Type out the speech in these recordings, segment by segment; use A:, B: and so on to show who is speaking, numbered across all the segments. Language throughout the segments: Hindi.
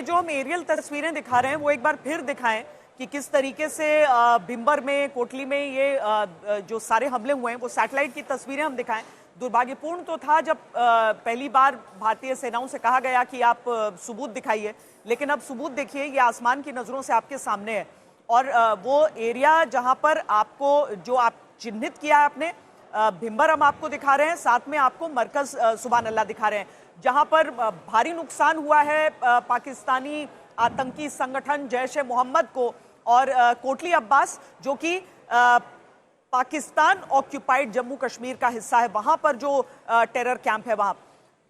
A: जो हम एरियल तस्वीरें दिखा रहे हैं वो एक बार फिर दिखाएं कि किस तरीके से भिंबर में, कोटली में ये जो सारे हमले हुए हैं वो सैटेलाइट की तस्वीरें हम दिखाएं। दुर्भाग्यपूर्ण तो था जब पहली बार भारतीय सेनाओं से कहा गया कि आप सबूत दिखाइए, लेकिन अब सबूत देखिए, ये आसमान की नजरों से आपके सामने है। और वो एरिया जहां पर आपको, जो आप चिन्हित किया है आपने, भिंबर हम आपको दिखा रहे हैं, साथ में आपको मरकज सुभान अल्लाह दिखा रहे हैं, जहां पर भारी नुकसान हुआ है पाकिस्तानी आतंकी संगठन जैश ए मोहम्मद को। और कोटली अब्बास जो कि पाकिस्तान ऑक्यूपाइड जम्मू कश्मीर का हिस्सा है, वहां पर जो टेरर कैंप है, वहां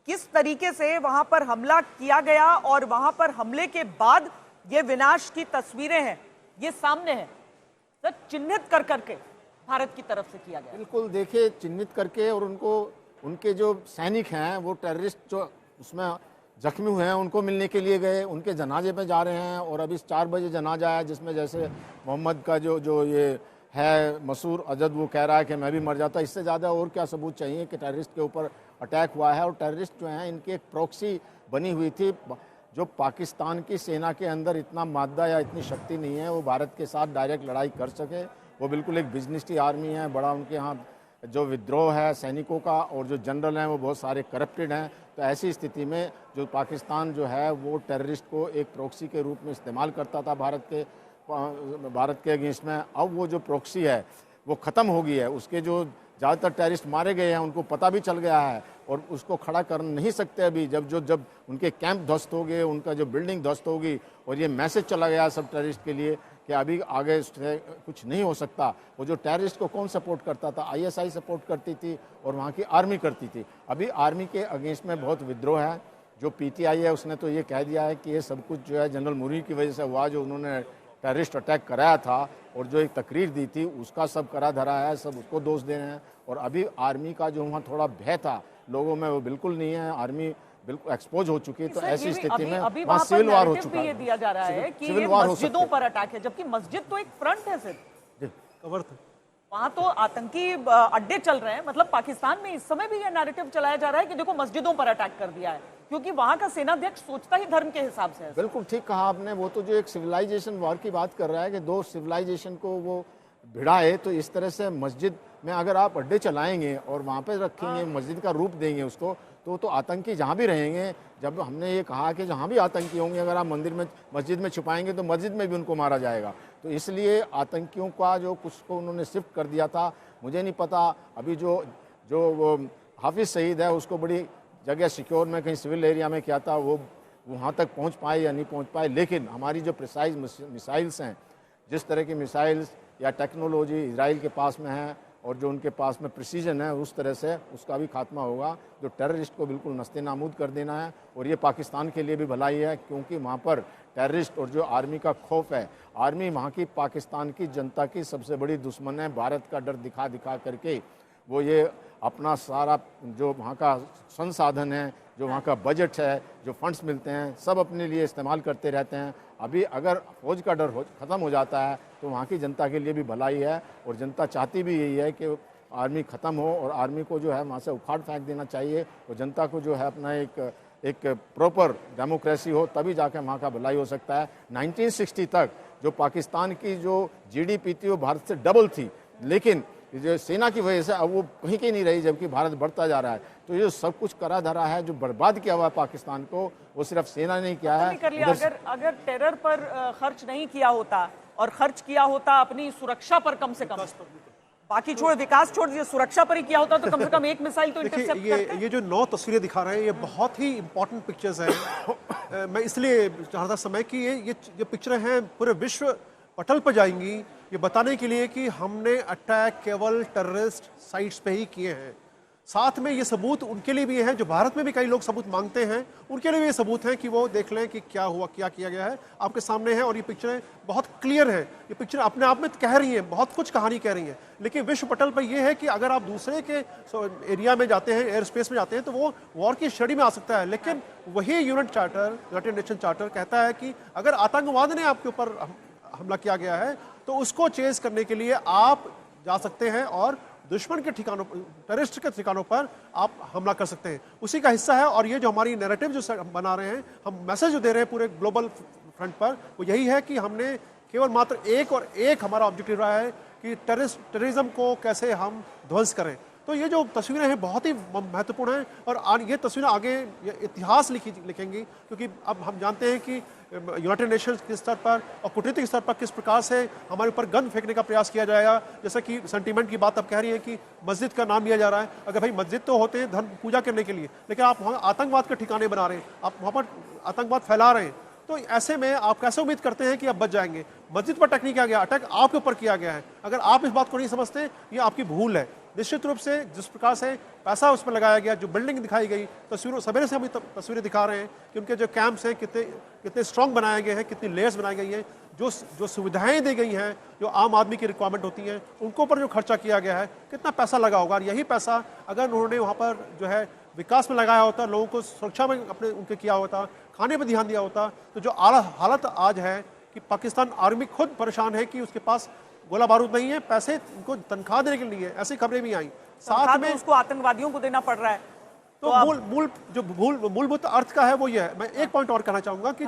A: किस तरीके से वहां पर हमला किया गया और वहां पर हमले के बाद ये विनाश की तस्वीरें हैं, ये सामने है सर, चिन्हित कर करके भारत की तरफ से किया गया।
B: बिल्कुल, देखिए चिन्हित करके, और उनको, उनके जो सैनिक हैं वो टेररिस्ट जो उसमें जख्मी हुए हैं उनको मिलने के लिए गए, उनके जनाजे पे जा रहे हैं। और अभी 4 बजे जनाजा है जिसमें जैसे मोहम्मद का जो ये है मसूर अजद, वो कह रहा है कि मैं भी मर जाता। इससे ज़्यादा और क्या सबूत चाहिए कि टेररिस्ट के ऊपर अटैक हुआ है। और टेररिस्ट जो हैं इनकी एक प्रॉक्सी बनी हुई थी। जो पाकिस्तान की सेना के अंदर इतना मादा या इतनी शक्ति नहीं है वो भारत के साथ डायरेक्ट लड़ाई कर सके। वो बिल्कुल एक बिजनेस की आर्मी है, बड़ा उनके यहाँ जो विद्रोह है सैनिकों का, और जो जनरल हैं वो बहुत सारे करप्टेड हैं। तो ऐसी स्थिति में जो पाकिस्तान जो है वो टेररिस्ट को एक प्रॉक्सी के रूप में इस्तेमाल करता था भारत के अगेंस्ट में। अब वो जो प्रॉक्सी है वो ख़त्म हो गई है। उसके जो ज़्यादातर टेररिस्ट मारे गए हैं उनको पता भी चल गया है, और उसको खड़ा कर नहीं सकते अभी। जब उनके कैंप ध्वस्त हो गए, उनका जो बिल्डिंग ध्वस्त होगी, और ये मैसेज चला गया सब टेररिस्ट के लिए कि अभी आगे कुछ नहीं हो सकता। वो जो टेररिस्ट को कौन सपोर्ट करता था? आईएसआई सपोर्ट करती थी और वहाँ की आर्मी करती थी। अभी आर्मी के अगेंस्ट में बहुत विद्रोह है। जो पीटीआई है उसने तो ये कह दिया है कि ये सब कुछ जो है जनरल मुर्गी की वजह से हुआ, जो उन्होंने टेररिस्ट अटैक कराया था और जो एक तकरीर दी थी उसका सब करा धरा है, सब उसको दोष दे रहे हैं। और अभी आर्मी का जो वहाँ थोड़ा भय था लोगों में वो बिल्कुल नहीं है। आर्मी बिल्कुल एक्सपोज हो चुकी है। तो ऐसी स्थिति में वहाँ सिविल वार हो चुका है।
A: ये दिया जा रहा है कि ये मस्जिदों पर अटैक है, जबकि मस्जिद तो एक फ्रंट है सिर्फ, कवर था। वहाँ तो आतंकी अड्डे चल रहे हैं। मतलब पाकिस्तान में इस समय भी ये नैरेटिव चलाया जा रहा है कि देखो मस्जिदों पर अटैक कर दिया है, क्योंकि वहाँ का सेनाध्यक्ष सोचता ही धर्म के हिसाब से है।
B: बिल्कुल ठीक कहा आपने। वो तो जो एक सिविलाइजेशन वॉर की बात कर रहा है कि दो सिविलाइजेशन को वो भिड़ाए, तो इस तरह से मस्जिद में अगर आप अड्डे चलाएंगे और वहाँ पे रखेंगे, मस्जिद का रूप देंगे उसको, तो आतंकी जहाँ भी रहेंगे। जब हमने ये कहा कि जहाँ भी आतंकी होंगे अगर आप मंदिर में, मस्जिद में छुपाएंगे तो मस्जिद में भी उनको मारा जाएगा। तो इसलिए आतंकियों का जो कुछ को उन्होंने शिफ्ट कर दिया था, मुझे नहीं पता अभी जो वो हाफिज सईद है उसको बड़ी जगह सिक्योर में कहीं सिविल एरिया में किया था, वो वहाँ तक पहुँच पाए या नहीं पहुँच पाए। लेकिन हमारी जो प्रिसाइज मिसाइल्स हैं, जिस तरह की मिसाइल्स या टेक्नोलॉजी इजराइल के पास में है और जो उनके पास में प्रिसीजन है, उस तरह से उसका भी खात्मा होगा। जो टेररिस्ट को बिल्कुल नस्ते नामूद कर देना है। और ये पाकिस्तान के लिए भी भलाई है, क्योंकि वहाँ पर टेररिस्ट और जो आर्मी का खौफ है, आर्मी वहाँ की पाकिस्तान की जनता की सबसे बड़ी दुश्मन है। भारत का डर दिखा दिखा करके वो ये अपना सारा जो वहाँ का संसाधन है, जो वहाँ का बजट है, जो फंड्स मिलते हैं, सब अपने लिए इस्तेमाल करते रहते हैं। अभी अगर फौज का डर ख़त्म हो जाता है तो वहाँ की जनता के लिए भी भलाई है। और जनता चाहती भी यही है कि आर्मी ख़त्म हो और आर्मी को जो है वहाँ से उखाड़ फेंक देना चाहिए। और जनता को जो है अपना एक प्रॉपर डेमोक्रेसी हो, तभी जाकर वहाँ का भलाई हो सकता है। 1960 तक जो पाकिस्तान की जो जीडीपी थी वो भारत से डबल थी, लेकिन जो सेना की वजह से अब वो कहीं की नहीं रही, जबकि भारत बढ़ता जा रहा है। तो ये सब कुछ करा धरा है, जो बर्बाद किया हुआ पाकिस्तान को, वो सिर्फ सेना ने किया है।
A: अगर टेरर पर खर्च नहीं किया होता और खर्च किया होता अपनी सुरक्षा पर, कम से कम बाकी छोड़, विकास छोड़ दिए, सुरक्षा पर ही किया होता तो कम से कम एक मिसाइल तो इंटरसेप्ट करते।
C: ये जो 9 तस्वीरें दिखा रहे हैं ये बहुत ही इंपॉर्टेंट पिक्चर्स हैं। मैं इसलिए चाह रहा समय कि ये पिक्चरें हैं पूरे विश्व पटल पर जाएंगी, ये बताने के लिए कि हमने अटैक केवल टेररिस्ट साइट्स पे ही किए हैं। साथ में ये सबूत उनके लिए भी हैं जो भारत में भी कई लोग सबूत मांगते हैं, उनके लिए भी ये सबूत हैं कि वो देख लें कि क्या हुआ, क्या किया गया है, आपके सामने है। और ये पिक्चरें बहुत क्लियर हैं। ये पिक्चर अपने आप में कह रही हैं, बहुत कुछ कहानी कह रही हैं। लेकिन विश्व पटल पर यह है कि अगर आप दूसरे के एरिया में जाते हैं, एयर स्पेस में जाते हैं, तो वो वॉर की स्टडी में आ सकता है। लेकिन वही United charter, United nation charter कहता है कि अगर आतंकवाद ने आपके ऊपर हमला किया गया है तो उसको चेज करने के लिए आप जा सकते हैं और दुश्मन के ठिकानों, टेररिस्ट के ठिकानों पर आप हमला कर सकते हैं, उसी का हिस्सा है। और ये जो हमारी नैरेटिव जो बना रहे हैं, हम मैसेज जो दे रहे हैं पूरे ग्लोबल फ्रंट पर, वो यही है कि हमने केवल मात्र एक हमारा ऑब्जेक्टिव रहा है कि टेररिज्म को कैसे हम ध्वंस करें। तो ये जो तस्वीरें हैं बहुत ही महत्वपूर्ण हैं, और ये तस्वीरें आगे इतिहास लिखेंगी, क्योंकि अब हम जानते हैं कि यूनाइटेड नेशंस के स्तर पर और कूटनीतिक स्तर पर किस प्रकार से हमारे ऊपर गन फेंकने का प्रयास किया जाएगा। जैसा कि सेंटीमेंट की बात आप कह रही हैं कि मस्जिद का नाम लिया जा रहा है। अगर भाई मस्जिद तो होते हैं धर्म पूजा करने के लिए, लेकिन आप वहाँ आतंकवाद के ठिकाने बना रहे हैं, आप वहाँ पर आतंकवाद फैला रहे हैं, तो ऐसे में आप कैसे उम्मीद करते हैं कि आप बच जाएंगे? मस्जिद पर अटैक नहीं किया गया, अटैक आपके ऊपर किया गया है। अगर आप इस बात को नहीं समझते, ये आपकी भूल है। निश्चित रूप से जिस प्रकार से पैसा उसमें लगाया गया, जो बिल्डिंग दिखाई गई, तस्वीरों सवेरे से हम तस्वीरें दिखा रहे हैं कि उनके जो कैंप्स हैं कितने स्ट्रांग बनाए गए हैं, कितनी लेयर्स बनाई गई हैं, जो सुविधाएं दी गई हैं, जो आम आदमी की रिक्वायरमेंट होती हैं, उनके ऊपर जो खर्चा किया गया है, कितना पैसा लगा होगा। और यही पैसा अगर उन्होंने वहाँ पर जो है विकास में लगाया होता, लोगों को सुरक्षा में अपने उनके किया होता, खाने पर ध्यान दिया होता, तो जो हालत आज है कि पाकिस्तान आर्मी खुद परेशान है कि उसके पास गोला बारूद नहीं है, पैसे उनको तनख्वाह देने के लिए, ऐसी खबरें भी आई।
A: साथ में उसको आतंकवादियों को देना पड़ रहा है।
C: तो मूलभूत अर्थ का है वो ये है। मैं एक पॉइंट और कहना चाहूंगा कि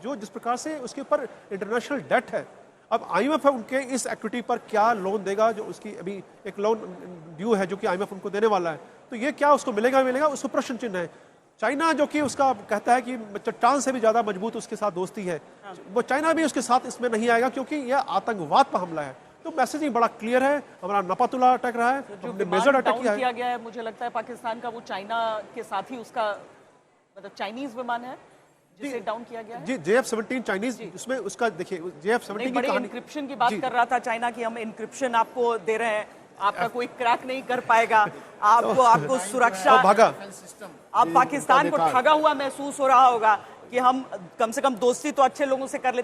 C: जो जिस प्रकार से उसके ऊपर इंटरनेशनल डेट है, अब आईएमएफ उनके इस एक्टिविटी पर क्या लोन देगा, जो उसकी अभी एक लोन ड्यू है जो कि आईएमएफ उनको देने वाला है, तो ये क्या उसको मिलेगा, उसको प्रश्न चिन्ह है। चाइना जो कि उसका कहता है कि चट्टान से भी ज्यादा मजबूत उसके साथ दोस्ती है, वो चाइना भी उसके साथ इसमें नहीं आएगा, क्योंकि यह आतंकवाद पर हमला है। तो मैसेजिंग बड़ा क्लियर है। हमारा नपातुला अटैक रहा है, हमने मेजर अटैक
A: किया गया है, मुझे लगता है पाकिस्तान का वो चाइना के साथ ही उसका मतलब चाइनीज विमान है जिसे डाउन किया गया है।
C: जी, JF-17 चाइनीज, उसमें उसका देखिए JF-17 की कहानी,
A: इंक्रिप्शन की बात कर रहा था चाइना की, हम इंक्रिप्शन आपको दे रहे हैं, आपका कोई क्रैक नहीं कर पाएगा, आपको सुरक्षा
C: भागा।
A: आप पाकिस्तान को ठगा हुआ महसूस हो रहा होगा कि हम कम से कम दोस्ती तो अच्छे लोगों से कर लेते